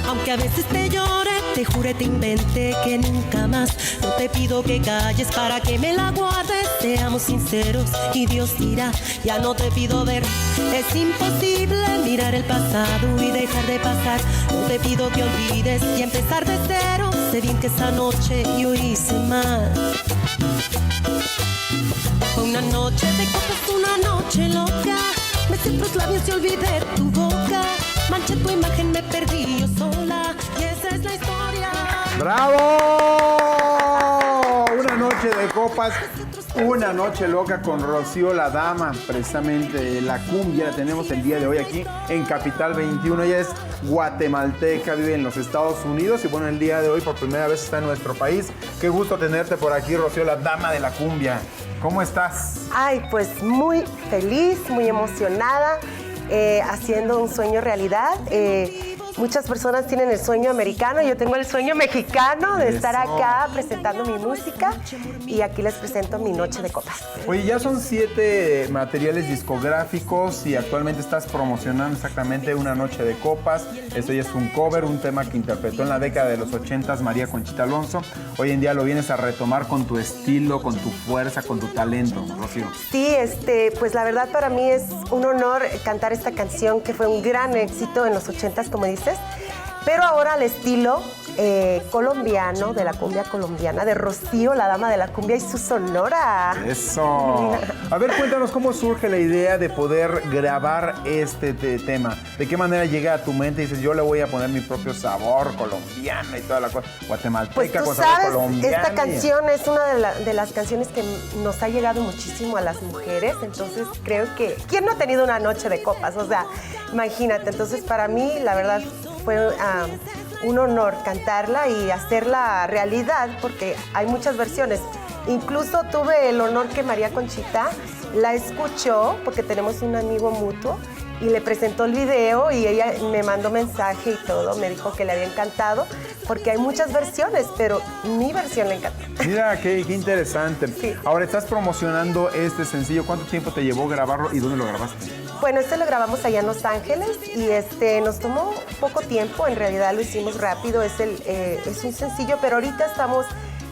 Aunque a veces te llore, te jure, te inventé que nunca más. No te pido que calles para que me la guardes. Seamos sinceros y Dios dirá, ya no te pido ver. Es imposible mirar el pasado y dejar de pasar. No te pido que olvides y empezar de cero. Sé bien que esa noche yo hice más. Fue una noche de copas, una noche loca. Besé tus labios y olvidé tu boca. Manché tu imagen, me perdí yo sola. Y esa es la historia. ¡Bravo! Una noche de copas, una noche loca con Rocío la Dama, precisamente la cumbia la tenemos el día de hoy aquí en Capital 21. Ella es guatemalteca, vive en los Estados Unidos y bueno, el día de hoy por primera vez está en nuestro país. Qué gusto tenerte por aquí, Rocío la Dama de la cumbia. ¿Cómo estás? Ay, pues muy feliz, muy emocionada, haciendo un sueño realidad. Muchas personas tienen el sueño americano, yo tengo el sueño mexicano de estar acá presentando mi música y aquí les presento mi Noche de Copas. Oye, ya son 7 materiales discográficos y actualmente estás promocionando exactamente Una Noche de Copas. Esto ya es un cover, un tema que interpretó en la década de los 80s María Conchita Alonso. Hoy en día lo vienes a retomar con tu estilo, con tu fuerza, con tu talento, Rocío. Sí, pues la verdad para mí es un honor cantar esta canción que fue un gran éxito en los 80s, como dices, pero ahora al estilo colombiano, de la cumbia colombiana, de Rocío, la Dama de la Cumbia y su sonora. ¡Eso! A ver, cuéntanos cómo surge la idea de poder grabar este tema. ¿De qué manera llega a tu mente y dices, yo le voy a poner mi propio sabor colombiano y toda la cosa? Guatemalteca, pues tú con sabor sabes, colombiano. esta canción es una de las canciones que nos ha llegado muchísimo a las mujeres, entonces creo que, ¿quién no ha tenido una noche de copas? O sea, imagínate, entonces para mí la verdad fue un honor cantarla y hacerla realidad porque hay muchas versiones. Incluso tuve el honor que María Conchita la escuchó porque tenemos un amigo mutuo y le presentó el video y ella me mandó mensaje y todo, me dijo que le había encantado porque hay muchas versiones, pero mi versión le encantó. Mira, qué interesante. Sí. Ahora estás promocionando este sencillo. ¿Cuánto tiempo te llevó grabarlo y dónde lo grabaste? Bueno, lo grabamos allá en Los Ángeles y nos tomó poco tiempo, en realidad lo hicimos rápido, es un sencillo, pero ahorita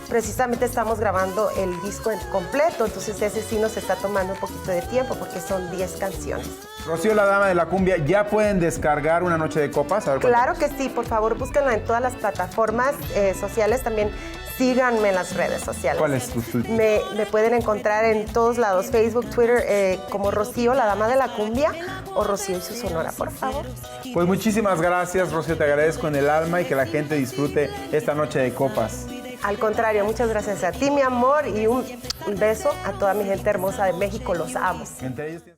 precisamente estamos grabando el disco completo, entonces ese sí nos está tomando un poquito de tiempo porque son 10 canciones. Rocío la Dama de la Cumbia, ¿ya pueden descargar Una Noche de Copas? A ver, claro que sí, por favor búsquenla en todas las plataformas sociales, también síganme en las redes sociales. ¿Cuál es tu Twitter? Me pueden encontrar en todos lados, Facebook, Twitter, como Rocío, la Dama de la Cumbia, o Rocío y su Sonora, por favor. Pues muchísimas gracias, Rocío, te agradezco en el alma y que la gente disfrute esta Noche de Copas. Al contrario, muchas gracias a ti, mi amor, y un beso a toda mi gente hermosa de México, los amo. Entre ellos...